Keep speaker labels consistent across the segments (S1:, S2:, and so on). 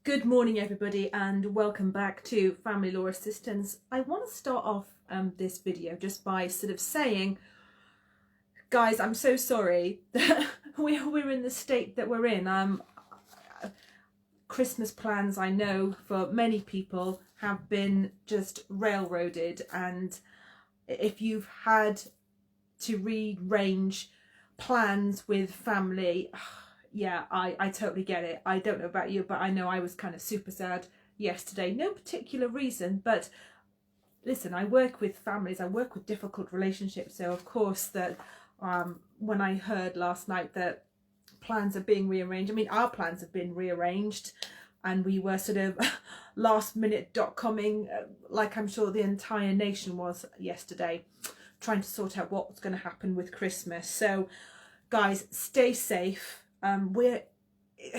S1: Good morning, everybody, and welcome back to Family Law Assistance. I want to start off this video just by sort of saying, guys, I'm so sorry that we're in the state that we're in. Christmas plans, I know, for many people have been just railroaded, and if you've had to rearrange plans with family, yeah, I totally get it. I don't know about you, but I know I was kind of super sad yesterday. No particular reason, but listen, I work with families, I work with difficult relationships. So of course that when I heard last night that plans are being rearranged, I mean, our plans have been rearranged and we were sort of last minute .comming, like I'm sure the entire nation was yesterday, trying to sort out what was going to happen with Christmas. So guys, stay safe.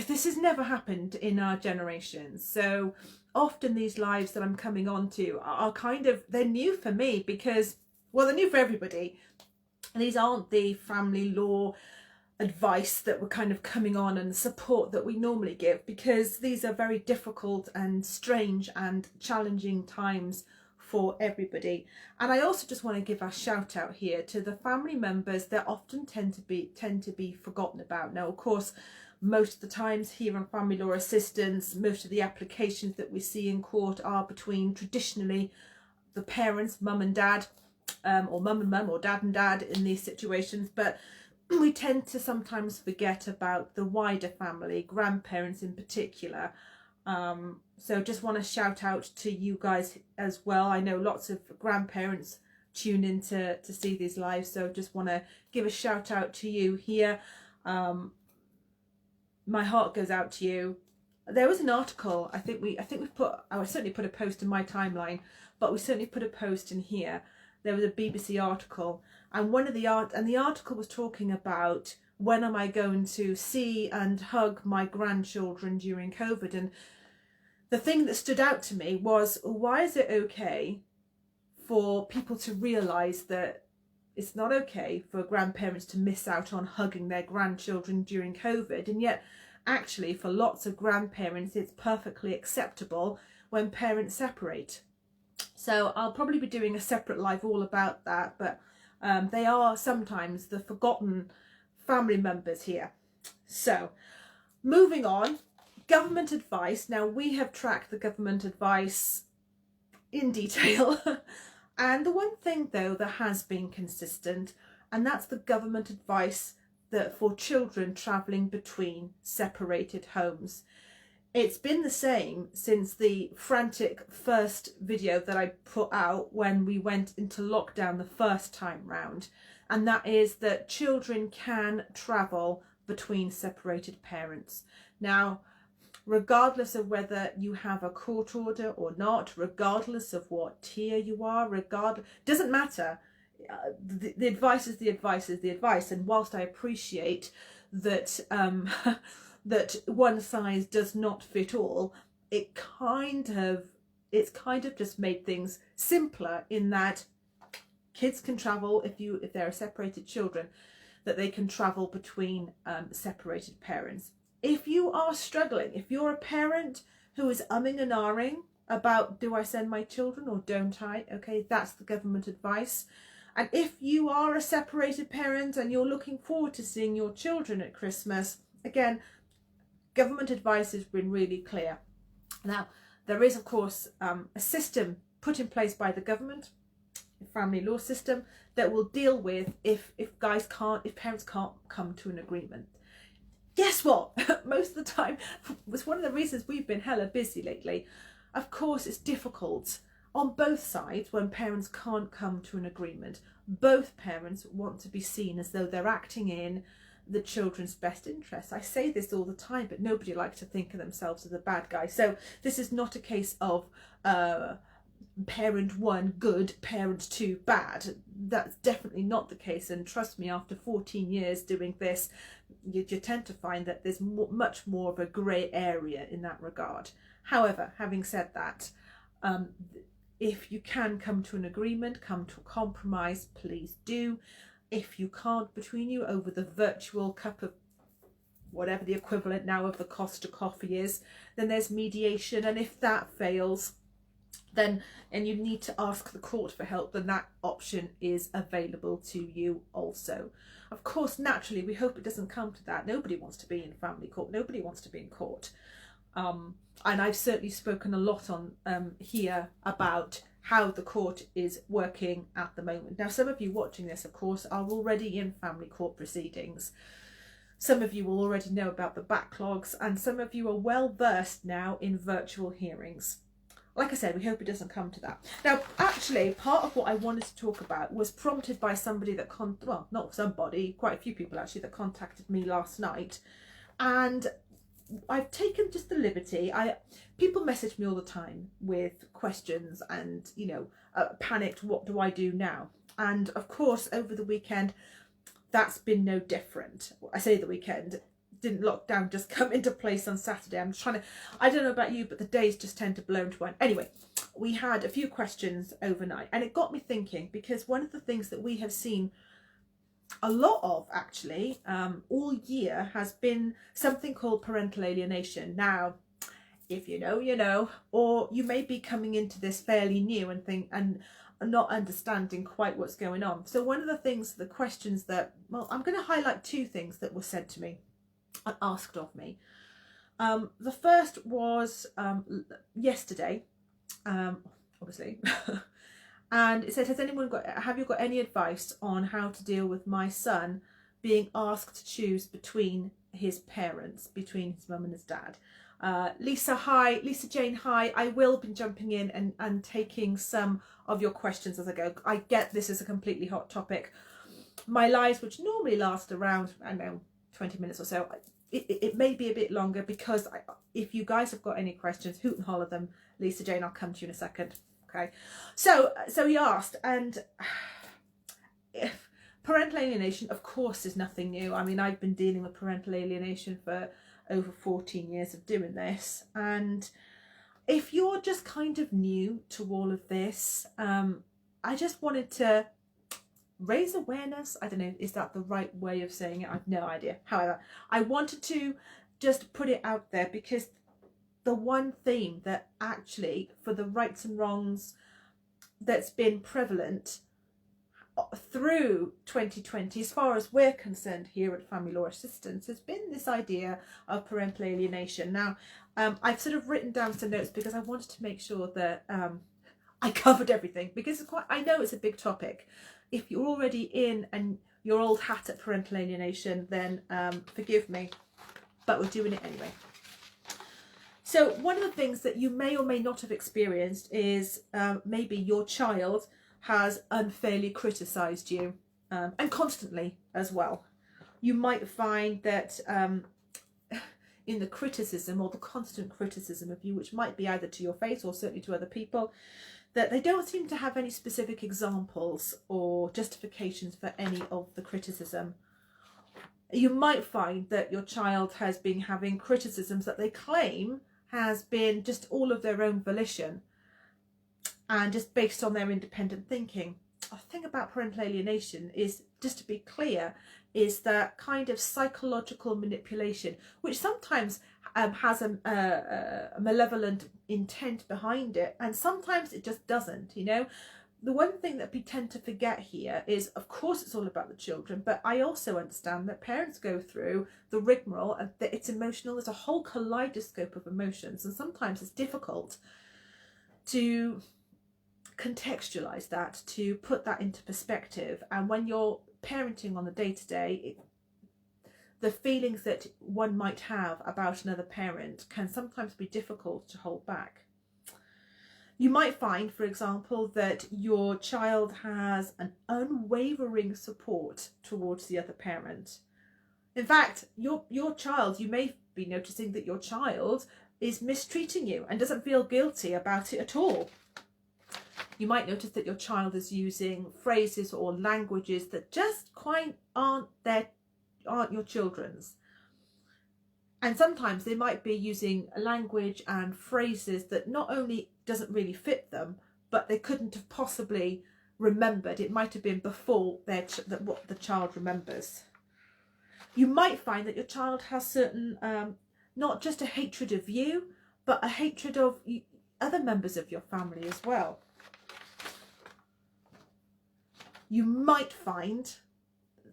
S1: This has never happened in our generation, so often these lives that I'm coming on to are kind of, they're new for me because, well, they're new for everybody. These aren't the family law advice that we're kind of coming on and support that we normally give, because these are very difficult and strange and challenging times for everybody. And I also just want to give a shout out here to the family members that often tend to be forgotten about. Now, of course, most of the times here on Family Law Assistance, most of the applications that we see in court are between traditionally the parents, mum and dad, or mum and mum, or dad and dad in these situations. But we tend to sometimes forget about the wider family, grandparents in particular. So just want to shout out to you guys as well. I know lots of grandparents tune in to see these lives, so just want to give a shout out to you here. My heart goes out to you. There was an article, I certainly put a post in my timeline, but we certainly put a post in here. There was a BBC article, and the article was talking about, when am I going to see and hug my grandchildren during COVID? And the thing that stood out to me was, why is it okay for people to realise that it's not okay for grandparents to miss out on hugging their grandchildren during COVID, and yet actually for lots of grandparents it's perfectly acceptable when parents separate. So I'll probably be doing a separate live all about that, but they are sometimes the forgotten family members here. So moving on, government advice. Now, we have tracked the government advice in detail and the one thing though that has been consistent, and that's the government advice that for children travelling between separated homes. It's been the same since the frantic first video that I put out when we went into lockdown the first time round, and that is that children can travel between separated parents. Now, regardless of whether you have a court order or not, regardless of what tier you are, doesn't matter. The advice is the advice is the advice, and whilst I appreciate that that one size does not fit all, it's kind of just made things simpler in that kids can travel, if there are separated children, that they can travel between separated parents. If you are struggling, if you're a parent who is umming and ahhing about, do I send my children or don't I? Okay, that's the government advice. And if you are a separated parent and you're looking forward to seeing your children at Christmas, again, government advice has been really clear. Now, there is, of course, a system put in place by the government, the family law system, that will deal with if parents can't come to an agreement. Guess what? Most of the time, it's one of the reasons we've been hella busy lately. Of course, it's difficult on both sides when parents can't come to an agreement. Both parents want to be seen as though they're acting in the children's best interests. I say this all the time, but nobody likes to think of themselves as a bad guy. So this is not a case of parent one good, parent two bad. That's definitely not the case, and trust me, after 14 years doing this, you tend to find that there's much more of a grey area in that regard. However, having said that, if you can come to an agreement, come to a compromise, please do. If you can't between you over the virtual cup of whatever the equivalent now of the Costa coffee is. Then there's mediation, and if that fails, then, and you need to ask the court for help, then that option is available to you also. Of course, naturally, we hope it doesn't come to that. Nobody wants to be in family court. Nobody wants to be in court. And I've certainly spoken a lot on here about how the court is working at the moment. Now, some of you watching this, of course, are already in family court proceedings. Some of you will already know about the backlogs, and some of you are well versed now in virtual hearings. Like I said, we hope it doesn't come to that. Now, actually, part of what I wanted to talk about was prompted by somebody that, well, not somebody, quite a few people actually, that contacted me last night. And I've taken just the liberty. People message me all the time with questions and, you know, panicked, what do I do now? And of course, over the weekend, that's been no different. I say the weekend, didn't lockdown just come into place on Saturday? I'm trying to, I don't know about you, but the days just tend to blow into one. Anyway, we had a few questions overnight, and it got me thinking, because one of the things that we have seen a lot of actually all year has been something called parental alienation. Now, if you know, you know, or you may be coming into this fairly new and not understanding quite what's going on. So one of the things, the questions that, well, I'm going to highlight two things that were said to me and asked of me. The first was yesterday, obviously, and it said, have you got any advice on how to deal with my son being asked to choose between his parents, between his mum and his dad? Lisa, hi. Lisa Jane, hi. I will be jumping in and taking some of your questions as I go. I get this is a completely hot topic. My lives, which normally last around, I don't know, 20 minutes or so, it may be a bit longer, because if you guys have got any questions, hoot and holler them. Lisa Jane, I'll come to you in a second. Okay. So he asked, and if parental alienation, of course, is nothing new. I mean, I've been dealing with parental alienation for over 14 years of doing this, and if you're just kind of new to all of this, I just wanted to raise awareness. I don't know, is that the right way of saying it? I've no idea. However, I wanted to just put it out there, because the one theme that actually, for the rights and wrongs that's been prevalent through 2020, as far as we're concerned here at Family Law Assistance, has been this idea of parental alienation. Now, I've sort of written down some notes because I wanted to make sure that I covered everything, because I know it's a big topic. If you're already in and your old hat at parental alienation, then forgive me, but we're doing it anyway. So one of the things that you may or may not have experienced is maybe your child has unfairly criticised you, and constantly as well. You might find that in the criticism, or the constant criticism of you, which might be either to your face or certainly to other people, that they don't seem to have any specific examples or justifications for any of the criticism. You might find that your child has been having criticisms that they claim has been just all of their own volition and just based on their independent thinking. The thing about parental alienation is, just to be clear, is that kind of psychological manipulation, which sometimes has a malevolent intent behind it, and sometimes it just doesn't, you know. The one thing that we tend to forget here is, of course, it's all about the children, but I also understand that parents go through the rigmarole and that it's emotional. There's a whole kaleidoscope of emotions, and sometimes it's difficult to contextualize that, to put that into perspective. And when you're parenting on the day-to-day, the feelings that one might have about another parent can sometimes be difficult to hold back. You might find, for example, that your child has an unwavering support towards the other parent. In fact, your child, you may be noticing that your child is mistreating you and doesn't feel guilty about it at all. You might notice that your child is using phrases or languages that just quite aren't your children's. And sometimes they might be using a language and phrases that not only doesn't really fit them, but they couldn't have possibly remembered. It might have been before what the child remembers. You might find that your child has certain, not just a hatred of you, but a hatred of other members of your family as well. You might find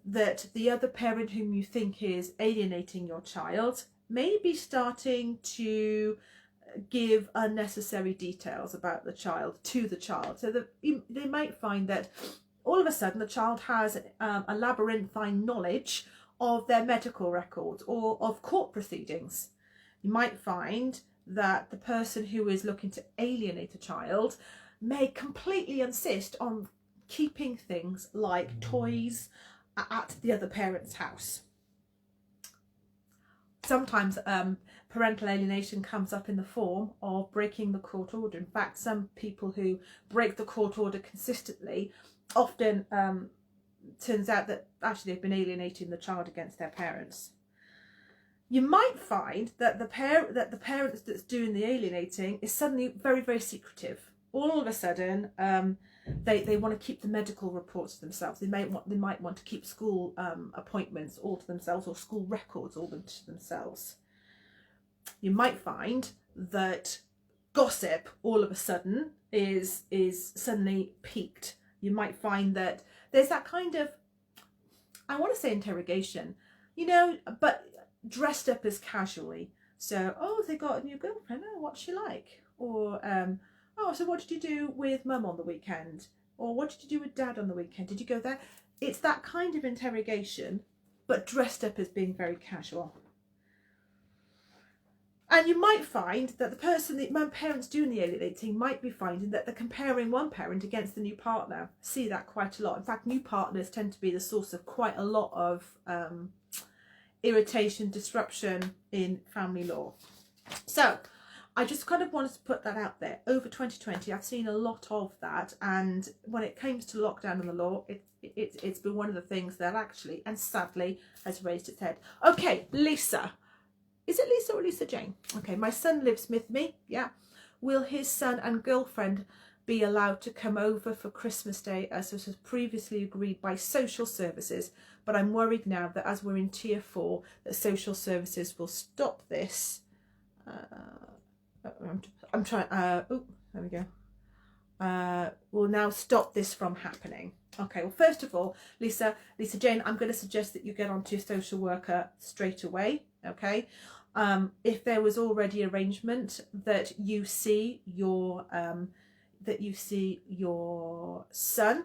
S1: that the other parent whom you think is alienating your child may be starting to give unnecessary details about the child to the child. So that they might find that all of a sudden the child has a labyrinthine knowledge of their medical records or of court proceedings. You might find that the person who is looking to alienate a child may completely insist on keeping things like toys at the other parent's house. Sometimes parental alienation comes up in the form of breaking the court order. In fact, some people who break the court order consistently often turns out that actually they've been alienating the child against their parents. You might find that the parent that's doing the alienating is suddenly very, very secretive. All of a sudden, they want to keep the medical reports to themselves. They might want to keep school appointments all to themselves, or school records all to themselves. You might find that gossip all of a sudden is suddenly peaked. You might find that there's that kind of, I want to say interrogation, but dressed up as casually. So, oh, they got a new girlfriend. Oh, what's she like? Or, oh, so what did you do with mum on the weekend? Or what did you do with dad on the weekend? Did you go there? It's that kind of interrogation, but dressed up as being very casual. And you might find that the person that my parents doing the alienating might be finding that they're comparing one parent against the new partner. I see that quite a lot. In fact, new partners tend to be the source of quite a lot of irritation, disruption in family law. So I just kind of wanted to put that out there. Over 2020, I've seen a lot of that. And when it comes to lockdown and the law, it's been one of the things that actually, and sadly, has raised its head. Okay, Lisa. Is it Lisa or Lisa Jane? Okay, my son lives with me. Yeah. Will his son and girlfriend be allowed to come over for Christmas Day as was previously agreed by social services? But I'm worried now that as we're in tier 4, that social services will stop this. I'm trying. Oh, there we go. Will now stop this from happening. Okay. Well, first of all, Lisa Jane, I'm going to suggest that you get onto your social worker straight away. Okay. If there was already arrangement that you see your son,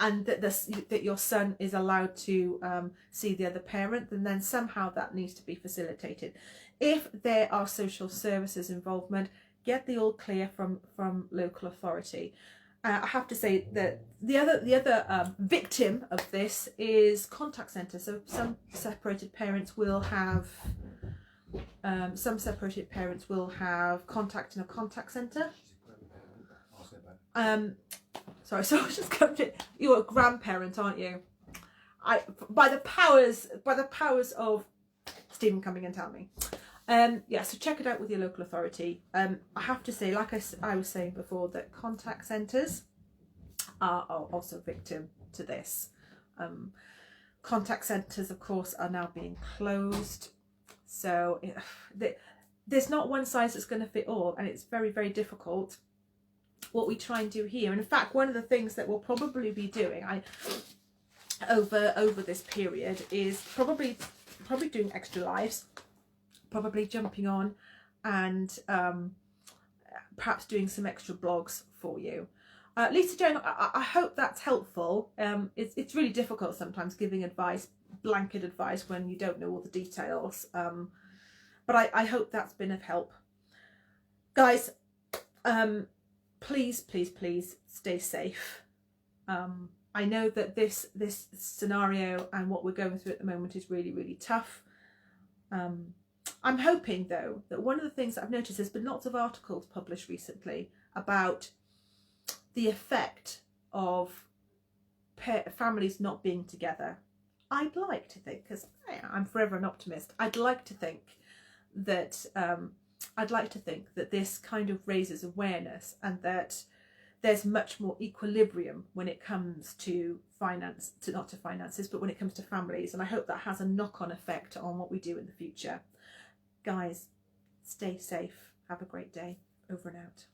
S1: and that your son is allowed to see the other parent, then somehow that needs to be facilitated. If there are social services involvement, get the all clear from local authority. I have to say that the other victim of this is contact centre. So some separated parents will have contact in a contact centre. Sorry, so I was just coming to, you're a grandparent, aren't you? By the powers of Stephen coming and tell me. Yeah, so check it out with your local authority. I have to say, like I was saying before, that contact centres are also victim to this. Contact centres, of course, are now being closed. So there's not one size that's going to fit all, and it's very, very difficult what we try and do here. And in fact, one of the things that we'll probably be doing over this period is probably doing extra lives, probably jumping on and perhaps doing some extra blogs for you. Lisa Jane, I hope that's helpful. It's really difficult sometimes giving advice, blanket advice, when you don't know all the details. But I hope that's been of help. Guys, please stay safe. I know that this scenario and what we're going through at the moment is really, really tough. I'm hoping, though, that one of the things that I've noticed, there's been lots of articles published recently about the effect of families not being together. I'd like to think, because I'm forever an optimist, I'd like to think that this kind of raises awareness, and that there's much more equilibrium when it comes to finance, not to finances, but when it comes to families. And I hope that has a knock-on effect on what we do in the future. Guys, stay safe. Have a great day. Over and out.